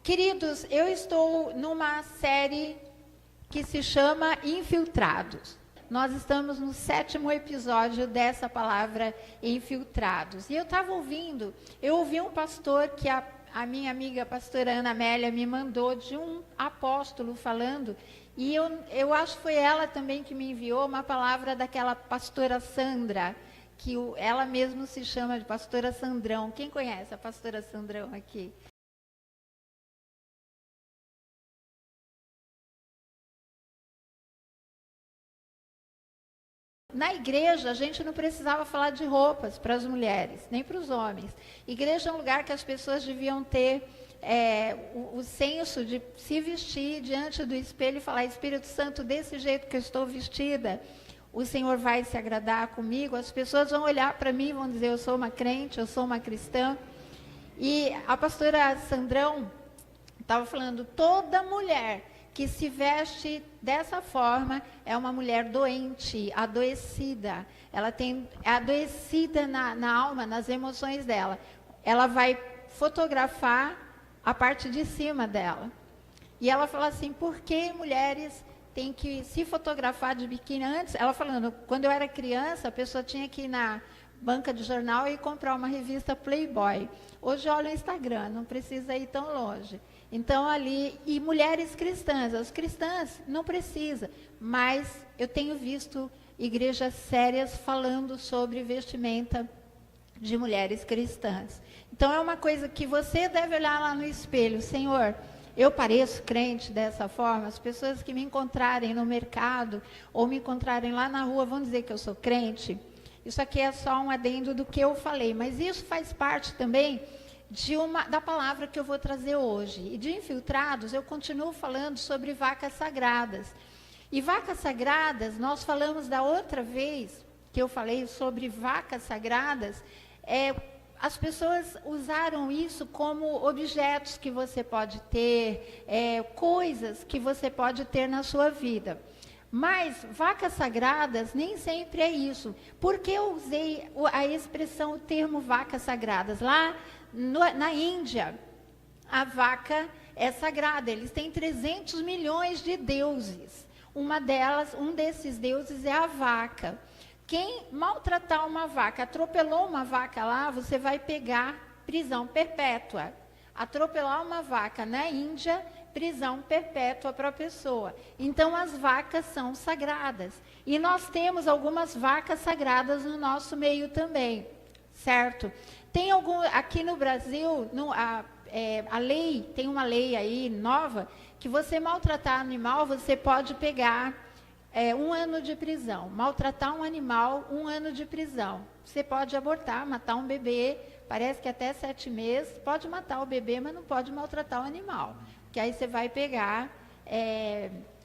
Queridos, eu estou numa série que se chama Infiltrados. Nós estamos no 7º episódio dessa palavra infiltrados. E eu ouvi um pastor que a minha amiga pastora Ana Amélia me mandou de um apóstolo falando, e eu acho que foi ela também que me enviou uma palavra daquela pastora Sandra, que ela mesma se chama de pastora Sandrão. Quem conhece a pastora Sandrão aqui? Na igreja, a gente não precisava falar de roupas para as mulheres, nem para os homens. Igreja é um lugar que as pessoas deviam ter o senso de se vestir diante do espelho e falar: Espírito Santo, desse jeito que eu estou vestida, o Senhor vai se agradar comigo. As pessoas vão olhar para mim e vão dizer: eu sou uma crente, eu sou uma cristã. E a pastora Sandrão estava falando, toda mulher que se veste dessa forma é uma mulher doente, adoecida. Ela é adoecida na alma, nas emoções dela. Ela vai fotografar a parte de cima dela. E ela fala assim: por que mulheres têm que se fotografar de biquíni? Antes, ela falando, quando eu era criança, a pessoa tinha que ir na banca de jornal e comprar uma revista Playboy. Hoje olha o Instagram, não precisa ir tão longe. Então ali, e mulheres cristãs, as cristãs não precisa, mas eu tenho visto igrejas sérias falando sobre vestimenta de mulheres cristãs. Então é uma coisa que você deve olhar lá no espelho: Senhor, eu pareço crente dessa forma? As pessoas que me encontrarem no mercado ou me encontrarem lá na rua vão dizer que eu sou crente? Isso aqui é só um adendo do que eu falei, mas isso faz parte também da palavra que eu vou trazer hoje. E de infiltrados, eu continuo falando sobre vacas sagradas. E vacas sagradas, nós falamos da outra vez que eu falei sobre vacas sagradas, as pessoas usaram isso como objetos que você pode ter, coisas que você pode ter na sua vida. Mas vacas sagradas nem sempre é isso. Por que eu usei a expressão, o termo vacas sagradas? Lá na Índia, a vaca é sagrada. Eles têm 300 milhões de deuses. Um desses deuses é a vaca. Quem maltratar uma vaca, atropelou uma vaca lá, você vai pegar prisão perpétua. Atropelar uma vaca na Índia, prisão perpétua para a pessoa. Então, as vacas são sagradas. E nós temos algumas vacas sagradas no nosso meio também, certo? Aqui no Brasil, tem uma lei aí nova, que você maltratar animal, você pode pegar 1 ano de prisão. Maltratar um animal, 1 ano de prisão. Você pode abortar, matar um bebê, parece que até 7 meses, pode matar o bebê, mas não pode maltratar o animal. Que aí você vai pegar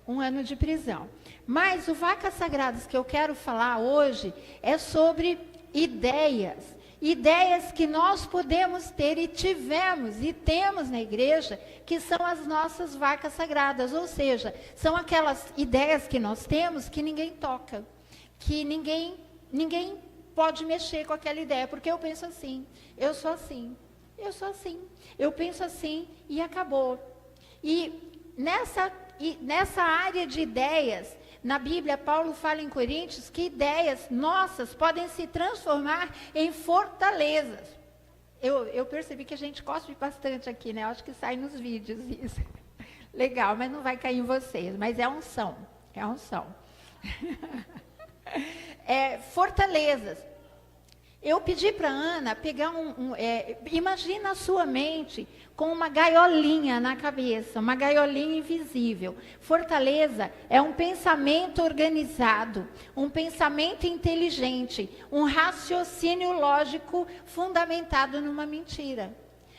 1 ano de prisão. Mas o Vacas Sagradas que eu quero falar hoje é sobre ideias. Ideias que nós podemos ter e tivemos e temos na igreja, que são as nossas vacas sagradas. Ou seja, são aquelas ideias que nós temos que ninguém toca, que ninguém pode mexer com aquela ideia, porque eu penso assim, eu sou assim, eu penso assim e acabou. E nessa área de ideias, na Bíblia, Paulo fala em Coríntios que ideias nossas podem se transformar em fortalezas. Eu percebi que a gente cospe bastante aqui, né? Eu acho que sai nos vídeos isso. Legal, mas não vai cair em vocês. Mas é unção. Fortalezas. Eu pedi para a Ana pegar imagina a sua mente com uma gaiolinha na cabeça, uma gaiolinha invisível. Fortaleza é um pensamento organizado, um pensamento inteligente, um raciocínio lógico fundamentado numa mentira.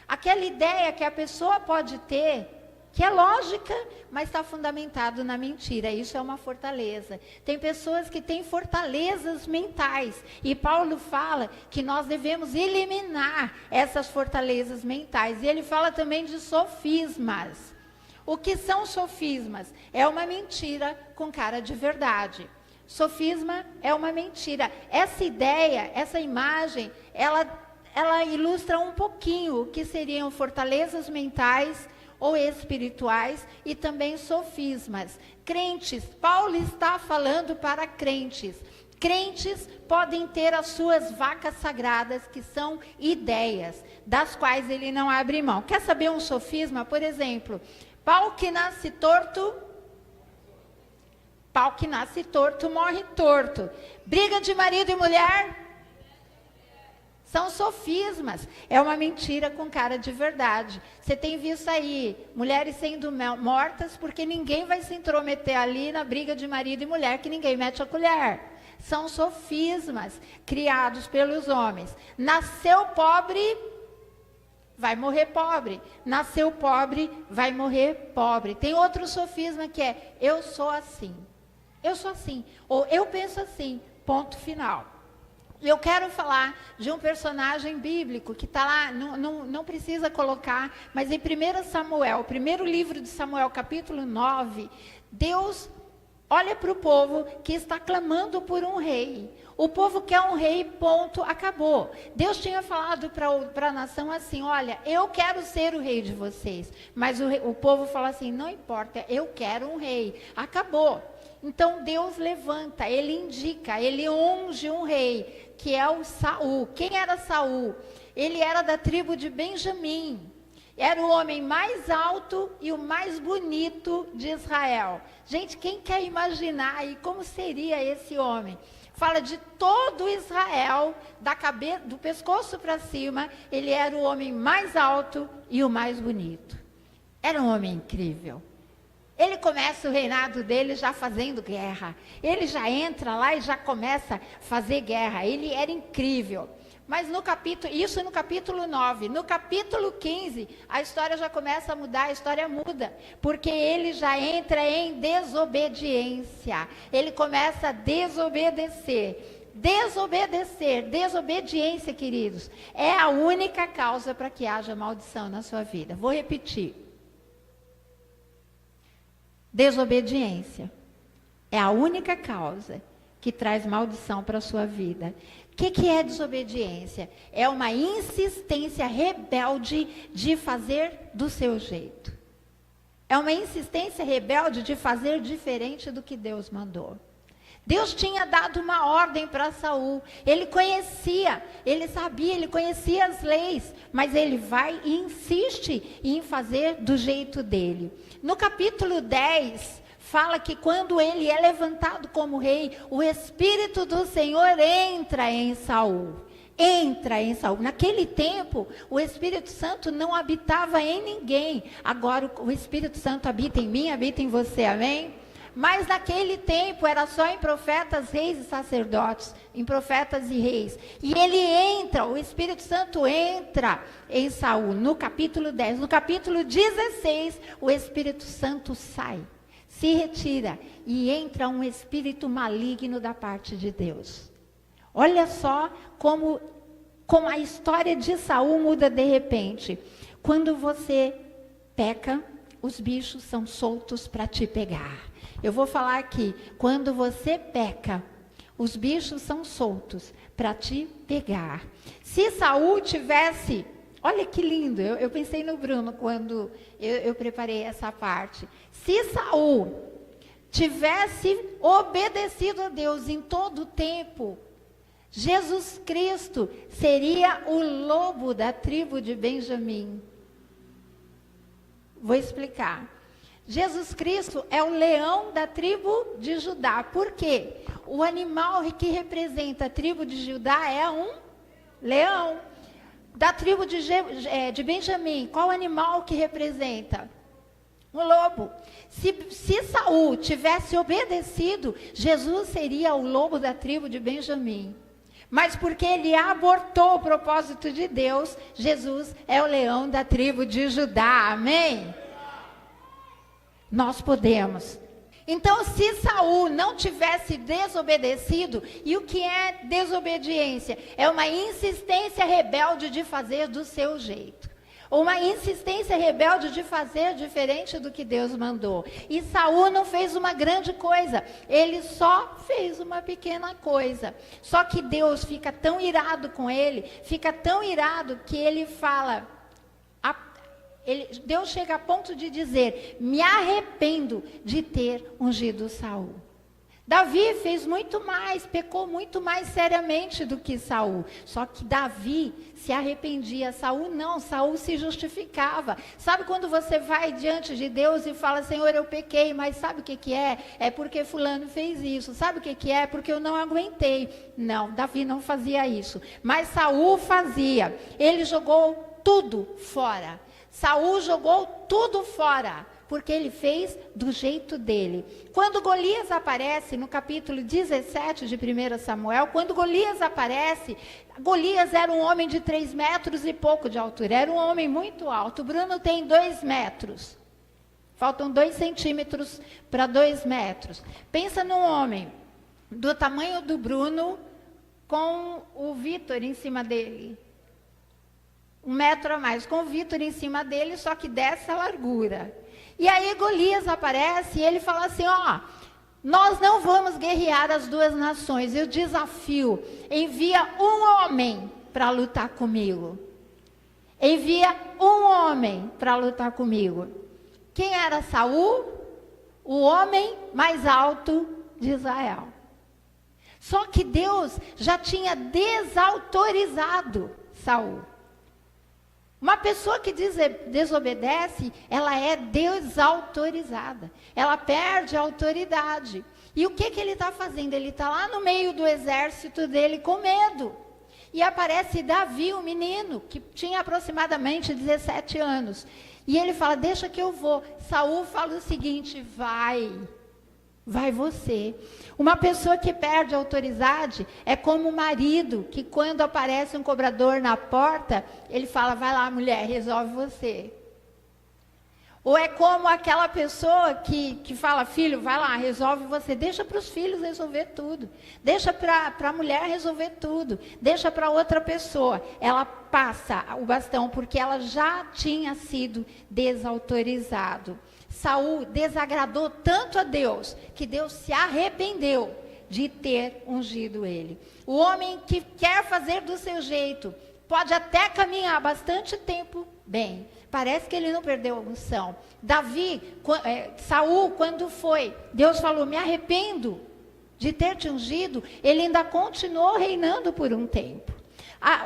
Aquela ideia que a pessoa pode ter, que é lógica, mas está fundamentado na mentira. Isso é uma fortaleza. Tem pessoas que têm fortalezas mentais. E Paulo fala que nós devemos eliminar essas fortalezas mentais. E ele fala também de sofismas. O que são sofismas? É uma mentira com cara de verdade. Sofisma é uma mentira. Essa ideia, essa imagem, ela ilustra um pouquinho o que seriam fortalezas mentais ou espirituais e também sofismas. Crentes, Paulo está falando para crentes. Crentes podem ter as suas vacas sagradas, que são ideias, das quais ele não abre mão. Quer saber um sofisma? Por exemplo, pau que nasce torto morre torto. Briga de marido e mulher são sofismas. É uma mentira com cara de verdade. Você tem visto aí mulheres sendo mortas porque ninguém vai se intrometer ali na briga de marido e mulher, que ninguém mete a colher. São sofismas criados pelos homens. Nasceu pobre, vai morrer pobre. Nasceu pobre, vai morrer pobre. Tem outro sofisma que é: eu sou assim. Eu sou assim. Ou eu penso assim. Ponto final. Eu quero falar de um personagem bíblico que está lá, não precisa colocar, mas em 1 Samuel, o primeiro livro de Samuel, capítulo 9, Deus olha para o povo que está clamando por um rei. O povo quer um rei, ponto, acabou. Deus tinha falado para a nação assim: olha, eu quero ser o rei de vocês. Mas o povo fala assim: não importa, eu quero um rei. Acabou. Então Deus levanta, ele indica, ele unge um rei, que é o Saul. Quem era Saul? Ele era da tribo de Benjamim. Era o homem mais alto e o mais bonito de Israel. Gente, quem quer imaginar aí como seria esse homem? Fala de todo Israel, do pescoço para cima, ele era o homem mais alto e o mais bonito. Era um homem incrível. Ele começa o reinado dele já fazendo guerra. Ele já entra lá e já começa a fazer guerra. Ele era incrível. Mas isso no capítulo 9. No capítulo 15, a história já começa a mudar, a história muda. Porque ele já entra em desobediência. Ele começa a desobedecer. Desobediência, queridos, é a única causa para que haja maldição na sua vida. Vou repetir. Desobediência é a única causa que traz maldição para a sua vida. O que é desobediência? É uma insistência rebelde de fazer do seu jeito. É uma insistência rebelde de fazer diferente do que Deus mandou. Deus tinha dado uma ordem para Saul. Ele conhecia, ele sabia, ele conhecia as leis, mas ele vai e insiste em fazer do jeito dele. No capítulo 10, fala que quando ele é levantado como rei, o Espírito do Senhor entra em Saul. Naquele tempo, o Espírito Santo não habitava em ninguém. Agora o Espírito Santo habita em mim, habita em você, amém? Mas naquele tempo era só em profetas, reis e sacerdotes, em profetas e reis. E ele entra, o Espírito Santo entra em Saul, no capítulo 10. No capítulo 16, o Espírito Santo sai, se retira e entra um espírito maligno da parte de Deus. Olha só como a história de Saul muda de repente. Quando você peca, os bichos são soltos para te pegar. Eu vou falar aqui, quando você peca, os bichos são soltos para te pegar. Se Saul tivesse, olha que lindo, eu pensei no Bruno quando eu preparei essa parte. Se Saul tivesse obedecido a Deus em todo o tempo, Jesus Cristo seria o lobo da tribo de Benjamim. Vou explicar. Jesus Cristo é o leão da tribo de Judá. Por quê? O animal que representa a tribo de Judá é um leão. Da tribo de Benjamim, qual animal que representa? Um lobo. Se Saul tivesse obedecido, Jesus seria o lobo da tribo de Benjamim. Mas porque ele abortou o propósito de Deus, Jesus é o leão da tribo de Judá. Amém? Nós podemos. Então, se Saul não tivesse desobedecido, e o que é desobediência? É uma insistência rebelde de fazer do seu jeito. Uma insistência rebelde de fazer diferente do que Deus mandou. E Saul não fez uma grande coisa, ele só fez uma pequena coisa. Só que Deus fica tão irado com ele, fica tão irado que ele fala: Deus chega a ponto de dizer: me arrependo de ter ungido Saul. Davi fez muito mais, pecou muito mais seriamente do que Saul. Só que Davi se arrependia, Saul não, Saul se justificava. Sabe quando você vai diante de Deus e fala: Senhor, eu pequei, mas sabe o que é? É porque fulano fez isso. Sabe o que é? Porque eu não aguentei. Não, Davi não fazia isso. Mas Saul fazia. Ele jogou tudo fora. Saul jogou tudo fora, porque ele fez do jeito dele. Quando Golias aparece, no capítulo 17 de 1 Samuel, quando Golias aparece, Golias era um homem de 3 metros e pouco de altura, era um homem muito alto. Bruno tem 2 metros, faltam 2 centímetros para 2 metros. Pensa num homem do tamanho do Bruno, com o Vitor em cima dele. 1 metro a mais, com o Vitor em cima dele, só que dessa largura. E aí Golias aparece e ele fala assim: ó, nós não vamos guerrear as 2 nações, eu desafio, envia um homem para lutar comigo. Envia um homem para lutar comigo. Quem era Saul? O homem mais alto de Israel. Só que Deus já tinha desautorizado Saul. Uma pessoa que desobedece, ela é desautorizada. Ela perde a autoridade. E o que ele está fazendo? Ele está lá no meio do exército dele com medo. E aparece Davi, um menino, que tinha aproximadamente 17 anos. E ele fala: deixa que eu vou. Saul fala o seguinte: vai você. Uma pessoa que perde a autoridade é como o marido, que quando aparece um cobrador na porta, ele fala: vai lá, mulher, resolve você. Ou é como aquela pessoa que fala: filho, vai lá, resolve você. Deixa para os filhos resolver tudo. Deixa para a mulher resolver tudo. Deixa para outra pessoa. Ela passa o bastão porque ela já tinha sido desautorizado. Saul desagradou tanto a Deus, que Deus se arrependeu de ter ungido ele. O homem que quer fazer do seu jeito, pode até caminhar bastante tempo bem. Parece que ele não perdeu a unção. Saul, quando foi, Deus falou: me arrependo de ter te ungido, ele ainda continuou reinando por um tempo.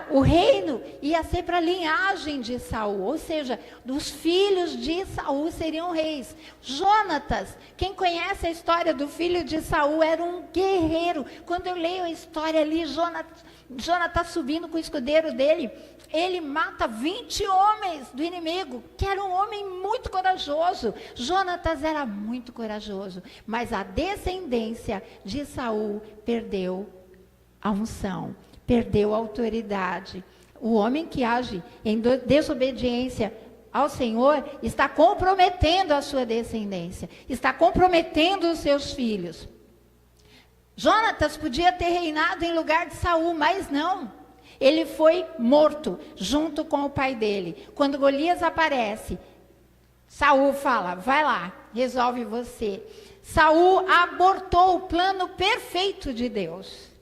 O reino ia ser para a linhagem de Saul, ou seja, os filhos de Saul seriam reis. Jonatas, quem conhece a história do filho de Saul, era um guerreiro. Quando eu leio a história ali, Jonatas subindo com o escudeiro dele, ele mata 20 homens do inimigo, que era um homem muito corajoso. Jonatas era muito corajoso, mas a descendência de Saul perdeu a unção. Perdeu a autoridade. O homem que age em desobediência ao Senhor está comprometendo a sua descendência, está comprometendo os seus filhos. Jonatas podia ter reinado em lugar de Saul, mas não. Ele foi morto junto com o pai dele. Quando Golias aparece, Saul fala: vai lá, resolve você. Saul abortou o plano perfeito de Deus.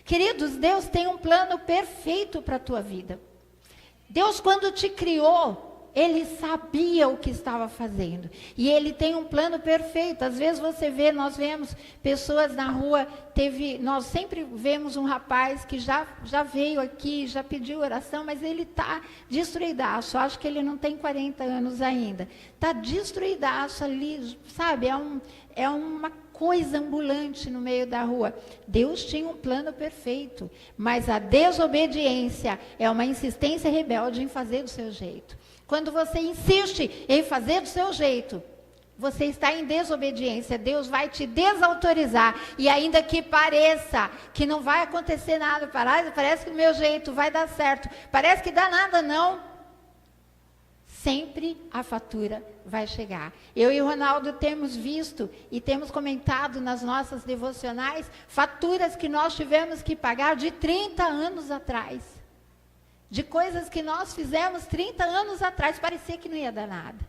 Queridos, Deus tem um plano perfeito para a tua vida. Deus, quando te criou, Ele sabia o que estava fazendo. E Ele tem um plano perfeito. Às vezes você vê, nós vemos pessoas na rua, nós sempre vemos um rapaz que já veio aqui, já pediu oração, mas ele está destruidaço. Acho que ele não tem 40 anos ainda. Está destruidaço ali, sabe? É uma coisa ambulante no meio da rua. Deus tinha um plano perfeito, mas a desobediência é uma insistência rebelde em fazer do seu jeito. Quando você insiste em fazer do seu jeito, você está em desobediência. Deus vai te desautorizar, e ainda que pareça que não vai acontecer nada, parece que do meu jeito vai dar certo, parece que dá nada, não. Sempre a fatura vai chegar. Eu e o Ronaldo temos visto e temos comentado nas nossas devocionais faturas que nós tivemos que pagar de 30 anos atrás. De coisas que nós fizemos 30 anos atrás. Parecia que não ia dar nada.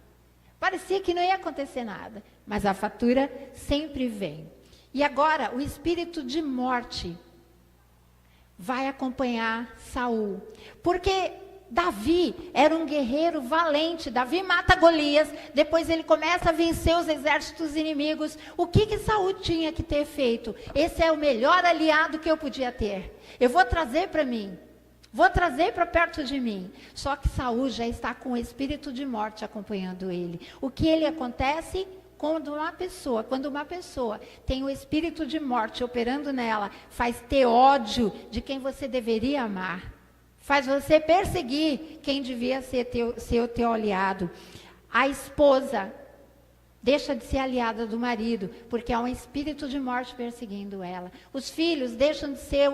Parecia que não ia acontecer nada. Mas a fatura sempre vem. E agora o espírito de morte vai acompanhar Saul. Porque Davi era um guerreiro valente. Davi mata Golias, depois ele começa a vencer os exércitos inimigos. O que Saul tinha que ter feito? Esse é o melhor aliado que eu podia ter. Eu vou trazer para mim. Vou trazer para perto de mim. Só que Saul já está com o espírito de morte acompanhando ele. O que ele acontece? Quando uma pessoa tem o espírito de morte operando nela, faz ter ódio de quem você deveria amar. Faz você perseguir quem devia ser o teu aliado. A esposa deixa de ser aliada do marido, porque há um espírito de morte perseguindo ela. Os filhos deixam de ser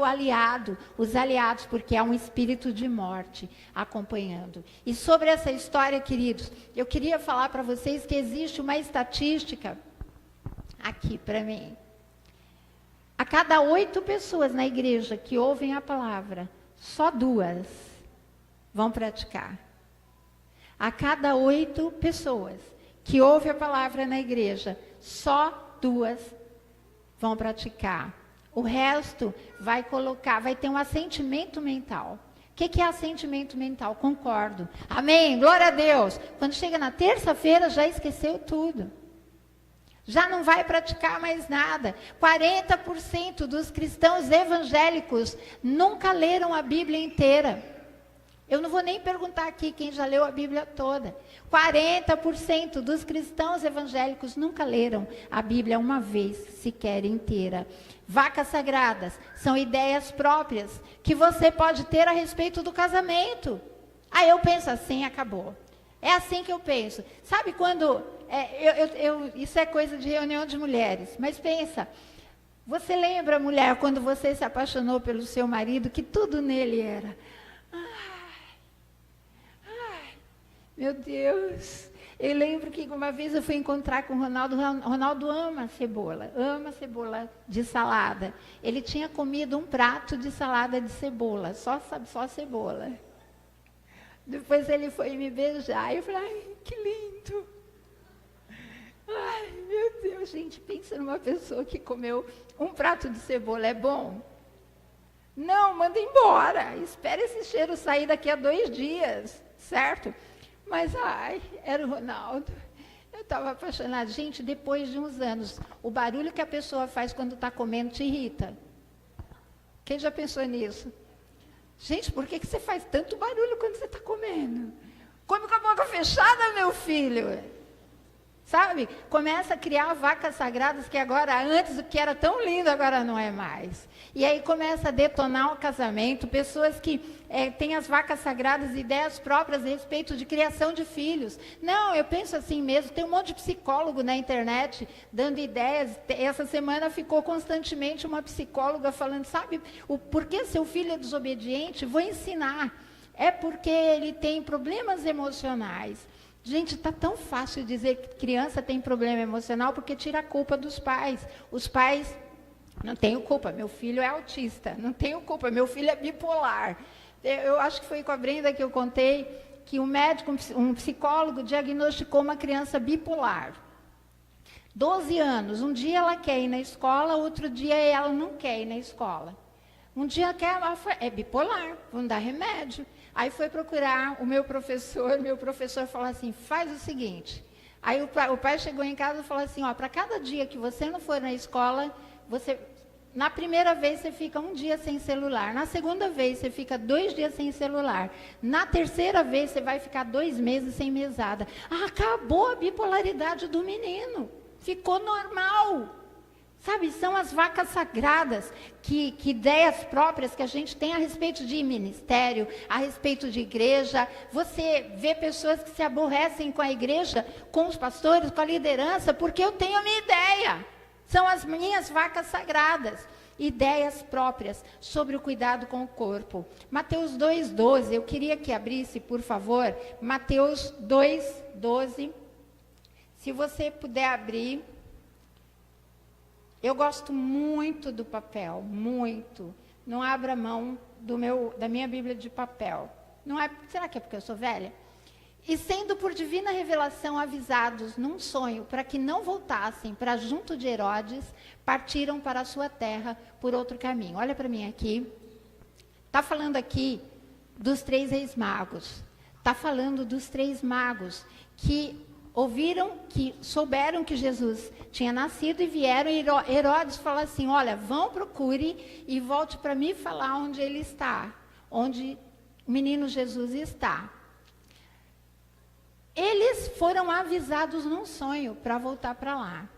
os aliados, porque há um espírito de morte acompanhando. E sobre essa história, queridos, eu queria falar para vocês que existe uma estatística aqui para mim. A cada 8 pessoas na igreja que ouvem a palavra, só 2 vão praticar. A cada 8 pessoas que ouvem a palavra na igreja, só 2 vão praticar. O resto vai ter um assentimento mental. O que é assentimento mental? Concordo. Amém, glória a Deus. Quando chega na terça-feira, já esqueceu tudo. Já não vai praticar mais nada. 40% dos cristãos evangélicos nunca leram a Bíblia inteira. Eu não vou nem perguntar aqui quem já leu a Bíblia toda. 40% dos cristãos evangélicos nunca leram a Bíblia uma vez sequer inteira. Vacas sagradas são ideias próprias que você pode ter a respeito do casamento. Aí eu penso assim, acabou. É assim que eu penso. Sabe quando... isso é coisa de reunião de mulheres. Mas pensa, você lembra, mulher, quando você se apaixonou pelo seu marido, que tudo nele era... Meu Deus, eu lembro que uma vez eu fui encontrar com o Ronaldo. Ronaldo ama cebola de salada. Ele tinha comido um prato de salada de cebola, só cebola. Depois ele foi me beijar e eu falei, ai, que lindo. Ai, meu Deus, gente, pensa numa pessoa que comeu um prato de cebola, é bom? Não, manda embora, espera esse cheiro sair daqui a 2 dias, certo? Mas, era o Ronaldo. Eu estava apaixonada. Gente, depois de uns anos, o barulho que a pessoa faz quando está comendo te irrita. Quem já pensou nisso? Gente, por que você faz tanto barulho quando você está comendo? Come com a boca fechada, meu filho. Sabe? Começa a criar vacas sagradas que agora, antes o que era tão lindo, agora não é mais. E aí começa a detonar o casamento, pessoas que têm as vacas sagradas, ideias próprias a respeito de criação de filhos. Não, eu penso assim mesmo, tem um monte de psicólogo na internet dando ideias. Essa semana ficou constantemente uma psicóloga falando, sabe, por que seu filho é desobediente? Vou ensinar. É porque ele tem problemas emocionais. Gente, está tão fácil dizer que criança tem problema emocional porque tira a culpa dos pais. Os pais, não tenho culpa, meu filho é autista, não tenho culpa, meu filho é bipolar. Eu acho que foi com a Brenda que eu contei que um médico, um psicólogo diagnosticou uma criança bipolar. 12 anos, um dia ela quer ir na escola, outro dia ela não quer ir na escola. Um dia é bipolar, vamos dar remédio. Aí foi procurar o meu professor falou assim, faz o seguinte. Aí o pai chegou em casa e falou assim, para cada dia que você não for na escola, na primeira vez você fica 1 dia sem celular, na segunda vez você fica 2 dias sem celular, na terceira vez você vai ficar 2 meses sem mesada. Acabou a bipolaridade do menino, ficou normal. Sabe, são as vacas sagradas, que ideias próprias que a gente tem a respeito de ministério, a respeito de igreja. Você vê pessoas que se aborrecem com a igreja, com os pastores, com a liderança, porque eu tenho a minha ideia. São as minhas vacas sagradas. Ideias próprias sobre o cuidado com o corpo. Mateus 2,12, eu queria que abrisse, por favor, Mateus 2,12. Se você puder abrir... Eu gosto muito do papel, muito. Não abra mão da minha Bíblia de papel. Não é, será que é porque eu sou velha? E sendo por divina revelação avisados num sonho para que não voltassem para junto de Herodes, partiram para a sua terra por outro caminho. Olha para mim aqui. Está falando aqui dos 3 reis magos. Está falando dos 3 magos que souberam que Jesus tinha nascido e vieram. E Herodes falou assim: olha, vão, procure e volte para me falar onde ele está, onde o menino Jesus está. Eles foram avisados num sonho para voltar para lá.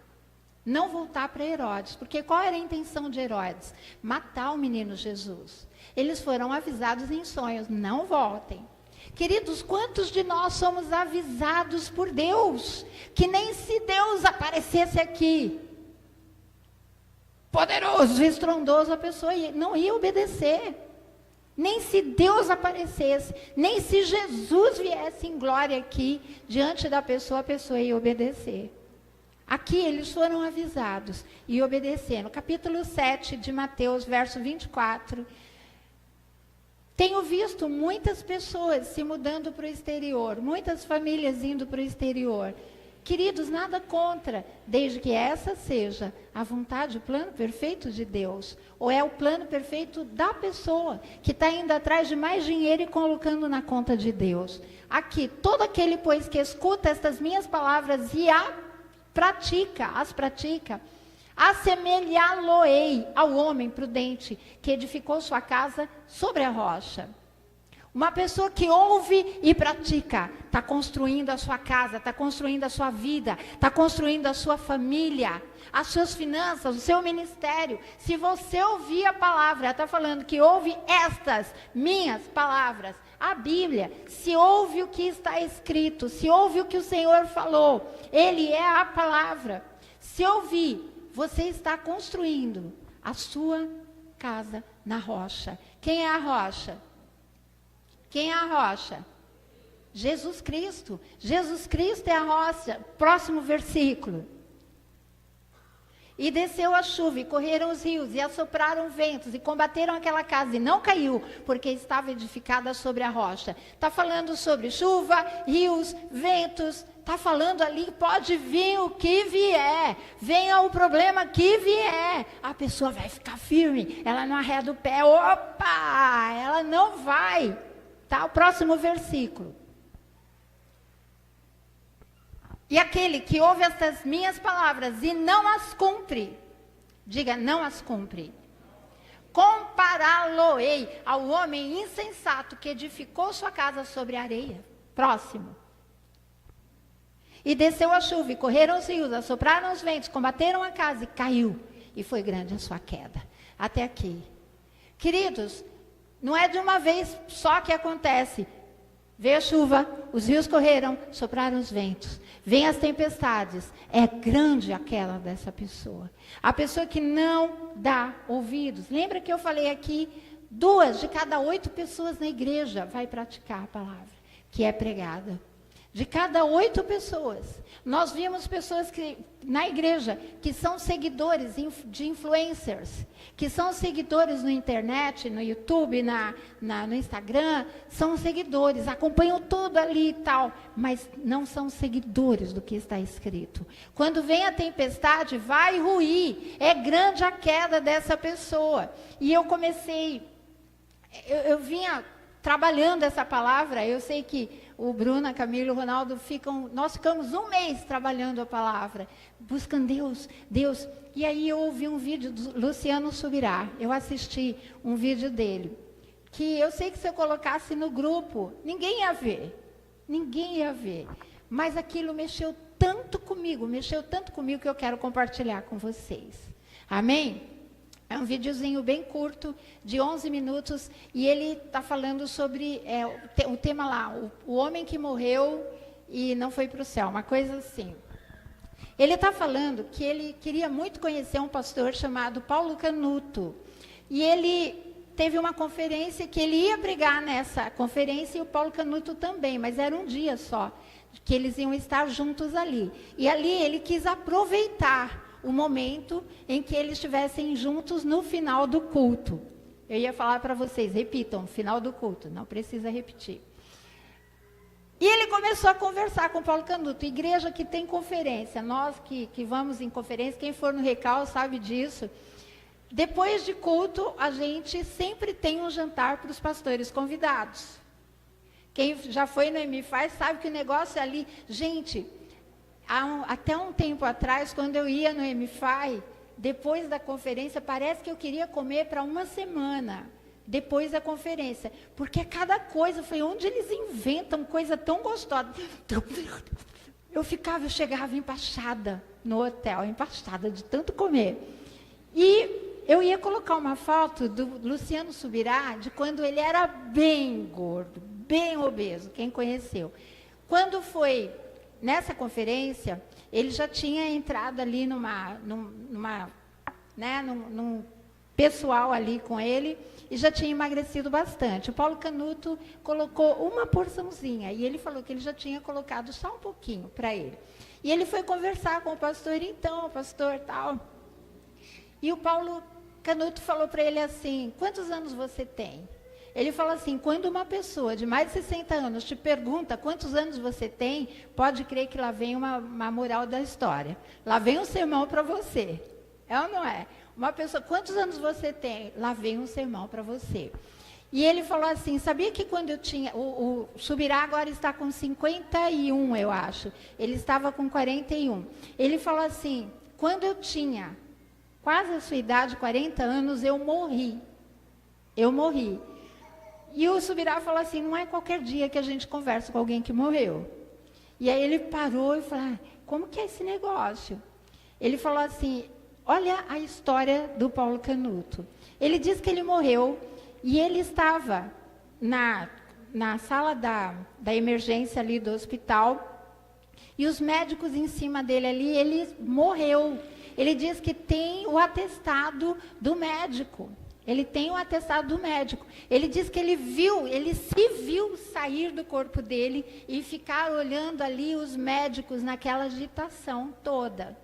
Não voltar para Herodes, porque qual era a intenção de Herodes? Matar o menino Jesus. Eles foram avisados em sonhos: não voltem. Queridos, quantos de nós somos avisados por Deus, que nem se Deus aparecesse aqui, poderoso, estrondoso, a pessoa não ia obedecer. Nem se Deus aparecesse, nem se Jesus viesse em glória aqui, diante da pessoa, a pessoa ia obedecer. Aqui eles foram avisados e obedeceram. Capítulo 7 de Mateus, verso 24. Tenho visto muitas pessoas se mudando para o exterior, muitas famílias indo para o exterior. Queridos, nada contra, desde que essa seja a vontade, o plano perfeito de Deus. Ou é o plano perfeito da pessoa, que está indo atrás de mais dinheiro e colocando na conta de Deus. Aqui, todo aquele, pois, que escuta estas minhas palavras e as pratica, assemelhá-lo-ei ao homem prudente que edificou sua casa sobre a rocha. Uma pessoa que ouve e pratica, está construindo a sua casa, está construindo a sua vida, está construindo a sua família, as suas finanças, o seu ministério. Se você ouvir a palavra, está falando que ouve estas minhas palavras, a Bíblia, se ouve o que está escrito, se ouve o que o Senhor falou, Ele é a palavra. Se ouvir, você está construindo a sua casa na rocha. Quem é a rocha? Quem é a rocha? Jesus Cristo. Jesus Cristo é a rocha. Próximo versículo. E desceu a chuva, e correram os rios, e assopraram ventos, e combateram aquela casa, e não caiu, porque estava edificada sobre a rocha. Está falando sobre chuva, rios, ventos. Está falando ali, pode vir o que vier, venha o problema que vier, a pessoa vai ficar firme, ela não arreda o pé, opa, ela não vai. Tá? O próximo versículo. E aquele que ouve estas minhas palavras e não as cumpre, diga, não as cumpre, compará-lo-ei ao homem insensato que edificou sua casa sobre a areia. Próximo. E desceu a chuva, e correram os rios, assopraram os ventos, combateram a casa, e caiu, e foi grande a sua queda. Até aqui. Queridos, não é de uma vez só que acontece. Veio a chuva, os rios correram, sopraram os ventos. Vêm as tempestades. É grande a queda dessa pessoa. A pessoa que não dá ouvidos. Lembra que eu falei aqui, 2 de cada 8 pessoas na igreja vai praticar a palavra que é pregada. De cada 8 pessoas. Nós vimos pessoas na igreja que são seguidores de influencers, que são seguidores na internet, no YouTube, no Instagram, são seguidores, acompanham tudo ali e tal, mas não são seguidores do que está escrito. Quando vem a tempestade, vai ruir, é grande a queda dessa pessoa. E eu vinha trabalhando essa palavra, eu sei que o Bruno, a Camila e o Ronaldo nós ficamos 1 mês trabalhando a palavra, buscando Deus. E aí eu ouvi um vídeo do Luciano Subirá, eu assisti um vídeo dele, que eu sei que se eu colocasse no grupo, ninguém ia ver, mas aquilo mexeu tanto comigo que eu quero compartilhar com vocês. Amém? É um videozinho bem curto, de 11 minutos, e ele está falando sobre o tema lá, o homem que morreu e não foi para o céu, uma coisa assim. Ele está falando que ele queria muito conhecer um pastor chamado Paulo Canuto, e ele teve uma conferência que ele ia pregar nessa conferência, e o Paulo Canuto também, mas era um dia só, que eles iam estar juntos ali. E ali ele quis aproveitar o momento em que eles estivessem juntos no final do culto. Eu ia falar para vocês, repitam, final do culto, não precisa repetir. E ele começou a conversar com Paulo Canuto, igreja que tem conferência, nós que vamos em conferência, quem for no Recal sabe disso. depois de culto, a gente sempre tem um jantar para os pastores convidados. Quem já foi no MFI sabe que o negócio ali... Gente, até um tempo atrás, quando eu ia no MFI, depois da conferência, parece que eu queria comer para uma semana, depois da conferência. Porque cada coisa, foi onde eles inventam coisa tão gostosa. Eu chegava empachada no hotel, empachada de tanto comer. E eu ia colocar uma foto do Luciano Subirá, de quando ele era bem gordo, bem obeso, quem conheceu. Quando foi nessa conferência, ele já tinha entrado ali num pessoal ali com ele, e já tinha emagrecido bastante. O Paulo Canuto colocou uma porçãozinha, e ele falou que ele já tinha colocado só um pouquinho para ele. E ele foi conversar com o pastor, então, pastor, tal. E o Paulo Canuto falou para ele assim, quantos anos você tem? Ele falou assim, quando uma pessoa de mais de 60 anos te pergunta quantos anos você tem, pode crer que lá vem uma moral da história. Lá vem um sermão para você. É ou não é? Uma pessoa, quantos anos você tem? Lá vem um sermão para você. E ele falou assim, sabia que quando eu tinha... O Subirá agora está com 51, eu acho. Ele estava com 41. Ele falou assim, quando eu tinha quase a sua idade, 40 anos, eu morri. Eu morri. E o Subirá falou assim, não é qualquer dia que a gente conversa com alguém que morreu. E aí ele parou e falou, como que é esse negócio? Ele falou assim, olha a história do Paulo Canuto. Ele diz que ele morreu e ele estava na sala da emergência ali do hospital e os médicos em cima dele ali, ele morreu. Ele diz que tem o atestado do médico. Ele tem o atestado do médico. Ele diz que ele se viu sair do corpo dele e ficar olhando ali os médicos naquela agitação toda.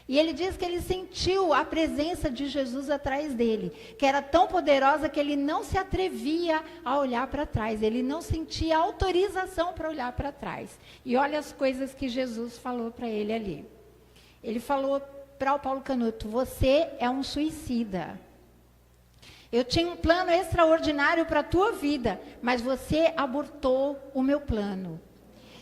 E ele diz que ele sentiu a presença de Jesus atrás dele, que era tão poderosa que ele não se atrevia a olhar para trás, ele não sentia autorização para olhar para trás. E olha as coisas que Jesus falou para ele ali. Ele falou para o Paulo Canuto, você é um suicida. Eu tinha um plano extraordinário para a tua vida, mas você abortou o meu plano.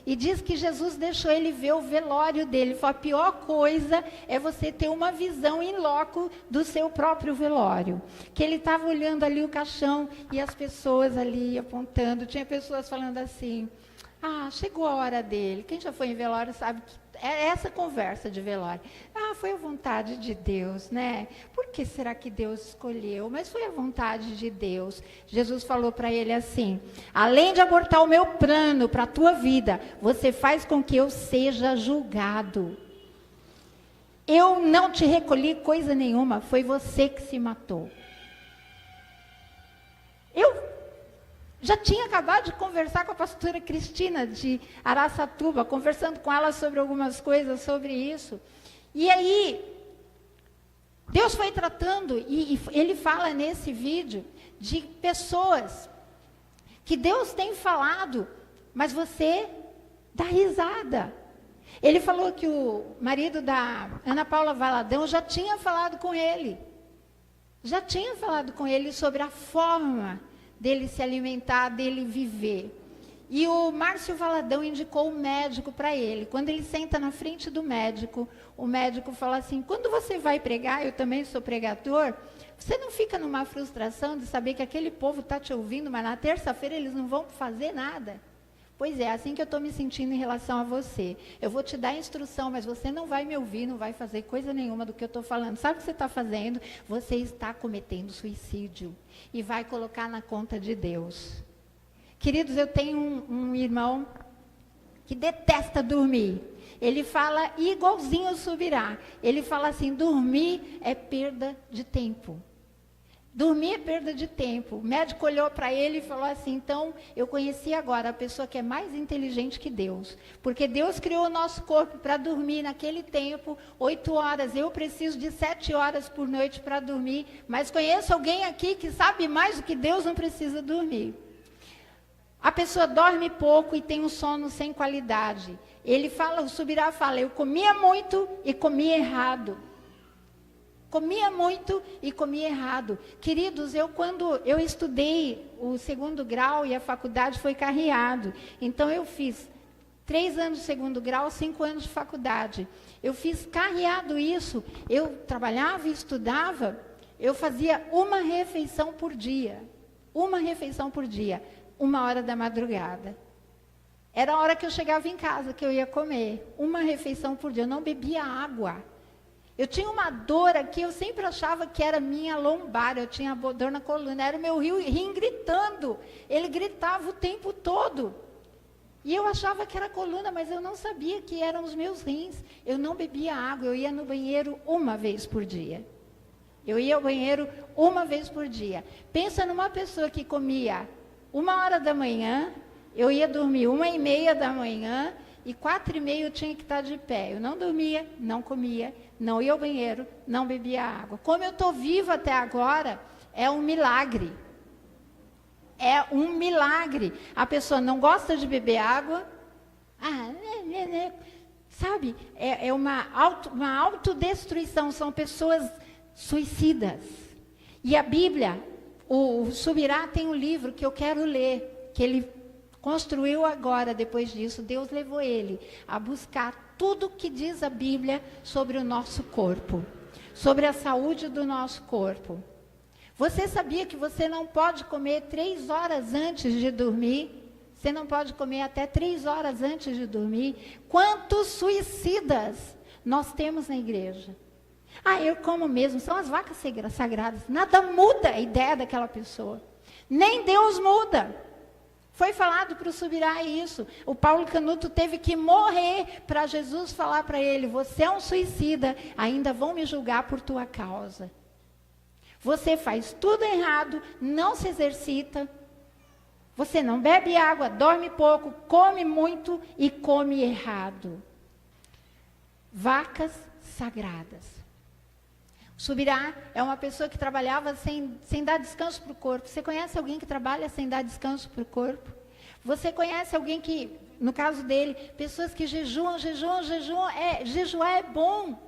E diz que Jesus deixou ele ver o velório dele. Ele falou, a pior coisa é você ter uma visão in loco do seu próprio velório. Que ele estava olhando ali o caixão e as pessoas ali apontando. Tinha pessoas falando assim, chegou a hora dele. Quem já foi em velório sabe que é essa conversa de velório. Foi a vontade de Deus, né? Por que será que Deus escolheu? Mas foi a vontade de Deus. Jesus falou para ele assim, além de abortar o meu plano para a tua vida, você faz com que eu seja julgado. Eu não te recolhi coisa nenhuma, foi você que se matou. Eu já tinha acabado de conversar com a pastora Cristina de Araçatuba, conversando com ela sobre algumas coisas sobre isso. E aí, Deus foi tratando, e ele fala nesse vídeo, de pessoas que Deus tem falado, mas você dá risada. Ele falou que o marido da Ana Paula Valadão já tinha falado com ele. Já tinha falado com ele sobre a forma dele se alimentar, dele viver. E o Márcio Valadão indicou um médico para ele. Quando ele senta na frente do médico, o médico fala assim, quando você vai pregar, eu também sou pregador, você não fica numa frustração de saber que aquele povo está te ouvindo, mas na terça-feira eles não vão fazer nada? Pois é, assim que eu estou me sentindo em relação a você. Eu vou te dar instrução, mas você não vai me ouvir, não vai fazer coisa nenhuma do que eu estou falando. Sabe o que você está fazendo? Você está cometendo suicídio e vai colocar na conta de Deus. Queridos, eu tenho um irmão que detesta dormir. Ele fala igualzinho o Subirá. Ele fala assim, dormir é perda de tempo. Dormir é perda de tempo. O médico olhou para ele e falou assim, então, eu conheci agora a pessoa que é mais inteligente que Deus. Porque Deus criou o nosso corpo para dormir naquele tempo, 8 horas. Eu preciso de 7 horas por noite para dormir. Mas conheço alguém aqui que sabe mais do que Deus, não precisa dormir. A pessoa dorme pouco e tem um sono sem qualidade. Ele fala, o Subirá fala, eu comia muito e comia errado. comia muito e comia errado. Queridos, quando eu estudei o 2º grau e a faculdade foi carreado. Então eu fiz 3 anos de 2º grau, 5 anos de faculdade. Eu fiz carreado isso. Eu trabalhava e estudava, eu fazia uma refeição por dia. Uma refeição por dia, 1h da madrugada. Era a hora que eu chegava em casa, que eu ia comer. Uma refeição por dia, eu não bebia água. Eu tinha uma dor aqui, eu sempre achava que era minha lombar, eu tinha dor na coluna, era o meu rim gritando. Ele gritava o tempo todo. E eu achava que era a coluna, mas eu não sabia que eram os meus rins. Eu não bebia água, eu ia no banheiro 1 vez por dia. Eu ia ao banheiro 1 vez por dia. Pensa numa pessoa que comia 1h da manhã, eu ia dormir 1h30 da manhã, e 4h30 eu tinha que estar de pé. Eu não dormia, não comia, não ia ao banheiro, não bebia água. Como eu estou viva até agora, é um milagre. É um milagre. A pessoa não gosta de beber água. Sabe? É uma autodestruição. São pessoas suicidas. E a Bíblia, o Subirá tem um livro que eu quero ler, que ele construiu agora, depois disso, Deus levou ele a buscar tudo que diz a Bíblia sobre o nosso corpo, sobre a saúde do nosso corpo. Você sabia que você não pode comer 3 horas antes de dormir? Você não pode comer até 3 horas antes de dormir? Quantos suicidas nós temos na igreja? Eu como mesmo, são as vacas sagradas. Nada muda a ideia daquela pessoa. Nem Deus muda. Foi falado para o Subirá isso. O Paulo Canuto teve que morrer para Jesus falar para ele: você é um suicida, ainda vão me julgar por tua causa. Você faz tudo errado, não se exercita, você não bebe água, dorme pouco, come muito e come errado. Vacas sagradas. O Subirá é uma pessoa que trabalhava sem dar descanso para o corpo. Você conhece alguém que trabalha sem dar descanso para o corpo? Você conhece alguém que, no caso dele, pessoas que jejuam. Jejuar é bom,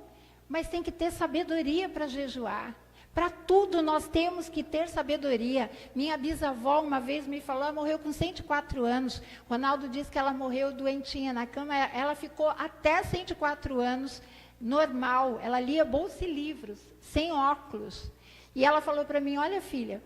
mas tem que ter sabedoria para jejuar. Para tudo nós temos que ter sabedoria. Minha bisavó uma vez me falou, ela morreu com 104 anos. Ronaldo disse que ela morreu doentinha na cama. Ela ficou até 104 anos, normal. Ela lia bolsa e livros, sem óculos. E ela falou para mim: olha, filha,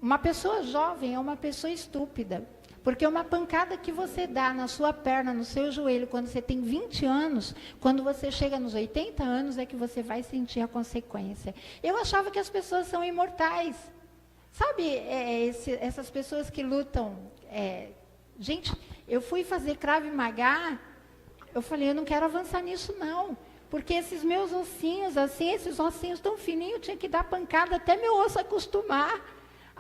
uma pessoa jovem é uma pessoa estúpida. Porque uma pancada que você dá na sua perna, no seu joelho, quando você tem 20 anos, quando você chega nos 80 anos, é que você vai sentir a consequência. Eu achava que as pessoas são imortais. Sabe, essas pessoas que lutam... Gente, eu fui fazer Krav Maga, eu falei, eu não quero avançar nisso não. Porque esses meus ossinhos, assim, esses ossinhos tão fininhos, eu tinha que dar pancada até meu osso acostumar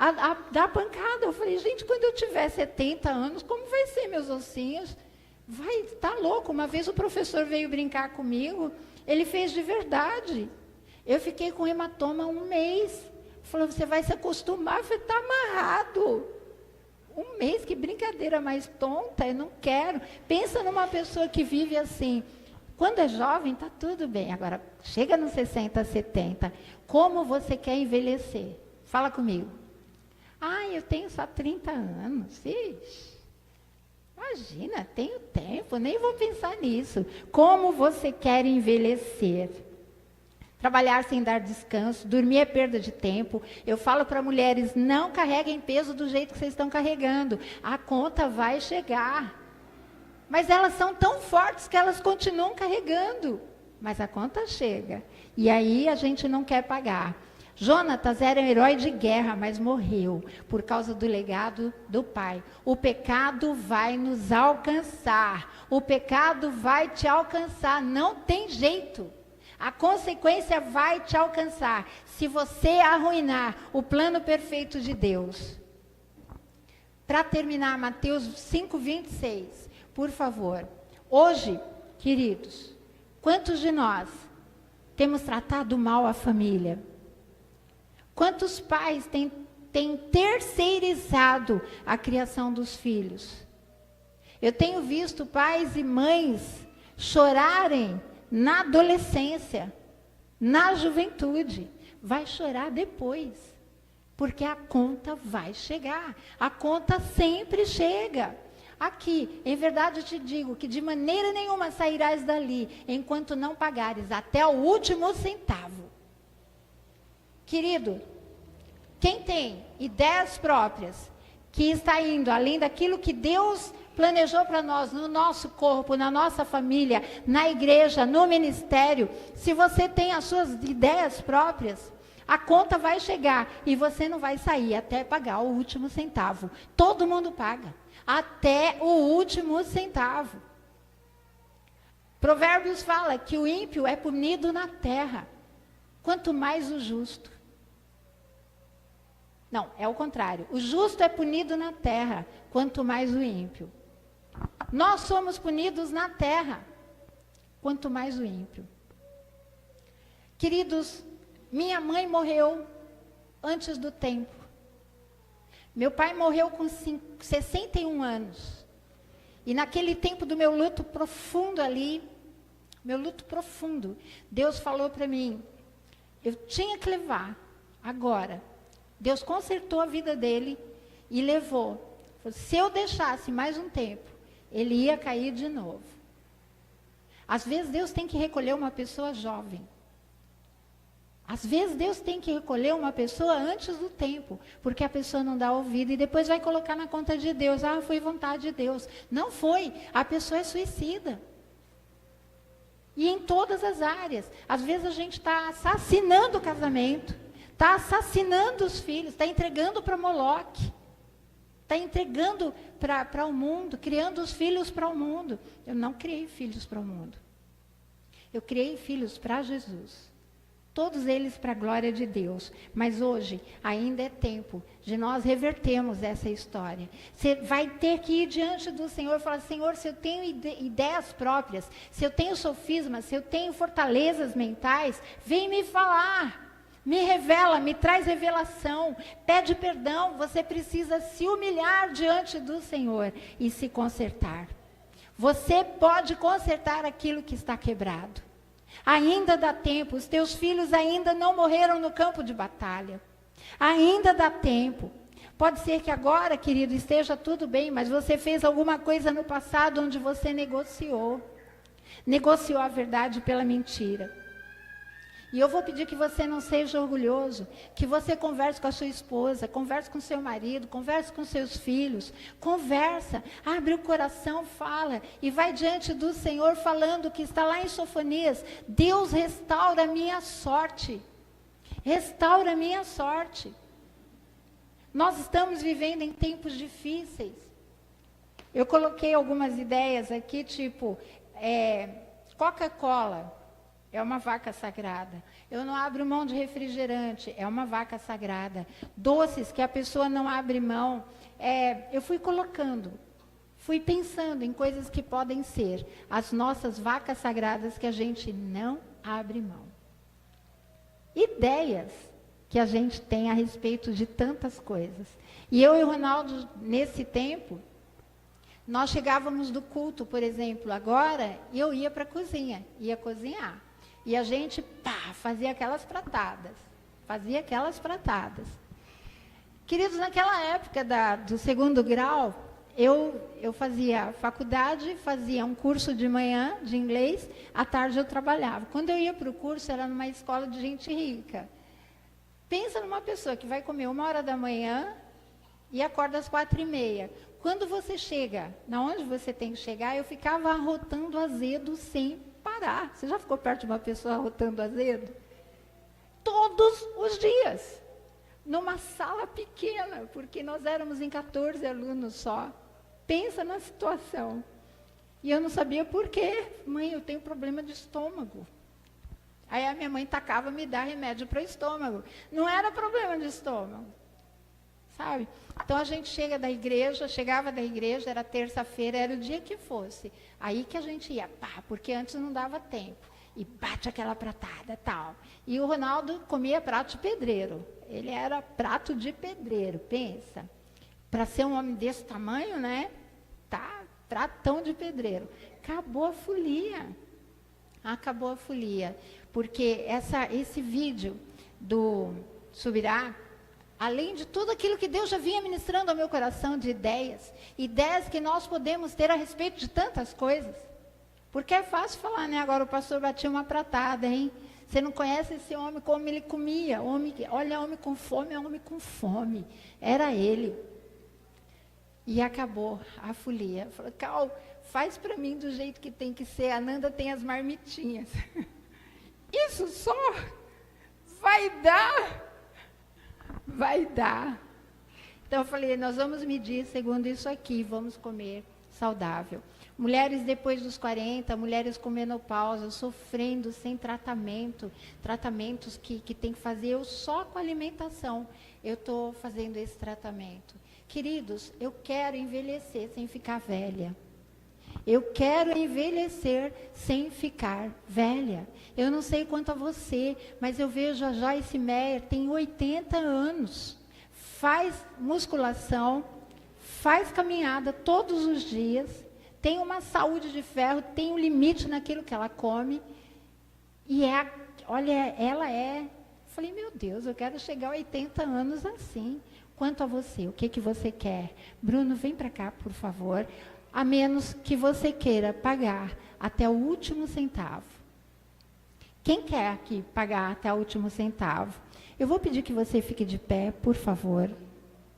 a dar pancada. Eu falei, gente, quando eu tiver 70 anos, como vai ser meus ossinhos? Vai, tá louco. Uma vez o professor veio brincar comigo, ele fez de verdade. Eu fiquei com hematoma 1 mês. Falou, você vai se acostumar. Eu falei, tá amarrado. 1 mês, que brincadeira mais tonta, eu não quero. Pensa numa pessoa que vive assim. Quando é jovem, tá tudo bem. Agora, chega nos 60, 70. Como você quer envelhecer? Fala comigo. Eu tenho só 30 anos. Ixi, imagina, tenho tempo, nem vou pensar nisso. Como você quer envelhecer? Trabalhar sem dar descanso, dormir é perda de tempo. Eu falo para mulheres, não carreguem peso do jeito que vocês estão carregando. A conta vai chegar. Mas elas são tão fortes que elas continuam carregando. Mas a conta chega. E aí a gente não quer pagar. Jonatas era um herói de guerra, mas morreu por causa do legado do pai. O pecado vai nos alcançar. O pecado vai te alcançar. Não tem jeito. A consequência vai te alcançar se você arruinar o plano perfeito de Deus. Para terminar, Mateus 5:26, por favor. Hoje, queridos, quantos de nós temos tratado mal a família? Quantos pais têm terceirizado a criação dos filhos? Eu tenho visto pais e mães chorarem na adolescência. na juventude. Vai chorar depois, porque a conta vai chegar. A conta sempre chega. Aqui, em verdade eu te digo que de maneira nenhuma sairás dali, enquanto não pagares até o último centavo. Querido, quem tem ideias próprias, que está indo além daquilo que Deus planejou para nós, no nosso corpo, na nossa família, na igreja, no ministério, se você tem as suas ideias próprias, a conta vai chegar e você não vai sair até pagar o último centavo. Todo mundo paga, até o último centavo. Provérbios fala que o ímpio é punido na terra, quanto mais o justo. Não, é o contrário. O justo é punido na terra, quanto mais o ímpio. Nós somos punidos na terra, quanto mais o ímpio. Queridos, minha mãe morreu antes do tempo. Meu pai morreu com 61 anos. E naquele tempo do meu luto profundo ali, Deus falou para mim, eu tinha que levar agora. Deus consertou a vida dele e levou. Se eu deixasse mais um tempo, ele ia cair de novo. Às vezes Deus tem que recolher uma pessoa jovem. Às vezes Deus tem que recolher uma pessoa antes do tempo, porque a pessoa não dá ouvido e depois vai colocar na conta de Deus. Ah, foi vontade de Deus. Não foi. A pessoa é suicida. E em todas as áreas. Às vezes a gente está assassinando o casamento. Está assassinando os filhos, está entregando para Moloque, está entregando para o mundo, criando os filhos para o mundo. Eu não criei filhos para o mundo. Eu criei filhos para Jesus. Todos eles para a glória de Deus. Mas hoje ainda é tempo de nós revertermos essa história. Você vai ter que ir diante do Senhor e falar, Senhor, se eu tenho ideias próprias, se eu tenho sofismas, se eu tenho fortalezas mentais, vem me falar. Me revela, me traz revelação, pede perdão, você precisa se humilhar diante do Senhor e se consertar. Você pode consertar aquilo que está quebrado. Ainda dá tempo, os teus filhos ainda não morreram no campo de batalha. Ainda dá tempo. Pode ser que agora, querido, esteja tudo bem, mas você fez alguma coisa no passado onde você negociou. Negociou a verdade pela mentira. E eu vou pedir que você não seja orgulhoso, que você converse com a sua esposa, converse com seu marido, converse com seus filhos, conversa, abre o coração, fala, e vai diante do Senhor falando o que está lá em Sofonias, Deus restaura a minha sorte, restaura a minha sorte. Nós estamos vivendo em tempos difíceis. Eu coloquei algumas ideias aqui, tipo, Coca-Cola. É uma vaca sagrada. Eu não abro mão de refrigerante. É uma vaca sagrada. Doces que a pessoa não abre mão. Eu fui colocando. Fui pensando em coisas que podem ser as nossas vacas sagradas que a gente não abre mão. Ideias que a gente tem a respeito de tantas coisas. E eu e o Ronaldo, nesse tempo, nós chegávamos do culto, por exemplo, agora, e eu ia para a cozinha. Ia cozinhar. E a gente, fazia aquelas pratadas. Queridos, naquela época do segundo grau, eu fazia faculdade, fazia um curso de manhã de inglês, à tarde eu trabalhava. Quando eu ia para o curso, era numa escola de gente rica. Pensa numa pessoa que vai comer 1h da manhã e acorda às 4h30. Quando você chega, na onde você tem que chegar, eu ficava arrotando azedo sem parar. Você já ficou perto de uma pessoa arrotando azedo? Todos os dias. Numa sala pequena, porque nós éramos em 14 alunos só. Pensa na situação. E eu não sabia por quê. Mãe, eu tenho problema de estômago. Aí a minha mãe tacava me dar remédio para o estômago. Não era problema de estômago. Sabe? Então a gente chegava da igreja, era terça-feira, era o dia que fosse. Aí que a gente ia, porque antes não dava tempo. E bate aquela pratada, tal. E o Ronaldo comia prato de pedreiro. Ele era prato de pedreiro, pensa. Para ser um homem desse tamanho, né? Pratão de pedreiro. Acabou a folia. Acabou a folia. Porque esse vídeo do Subirá, além de tudo aquilo que Deus já vinha ministrando ao meu coração de ideias que nós podemos ter a respeito de tantas coisas. Porque é fácil falar, né? Agora o pastor batia uma pratada, hein? Você não conhece esse homem como ele comia. Olha, homem com fome, é homem com fome. Era ele. E acabou a folia. Falou, Cal, faz para mim do jeito que tem que ser. A Nanda tem as marmitinhas. Isso só vai dar. Vai dar. Então eu falei, nós vamos medir segundo isso aqui, vamos comer saudável. Mulheres depois dos 40, mulheres com menopausa, sofrendo sem tratamento, tratamentos que tem que fazer, eu só com alimentação, eu estou fazendo esse tratamento. Queridos, eu quero envelhecer sem ficar velha. Eu quero envelhecer sem ficar velha. Eu não sei quanto a você, mas eu vejo a Joyce Meyer, tem 80 anos, faz musculação, faz caminhada todos os dias, tem uma saúde de ferro, tem um limite naquilo que ela come, e ela é... Falei, meu Deus, eu quero chegar a 80 anos assim. Quanto a você, o que você quer? Bruno, vem para cá, por favor. A menos que você queira pagar até o último centavo. Quem quer aqui pagar até o último centavo? Eu vou pedir que você fique de pé, por favor.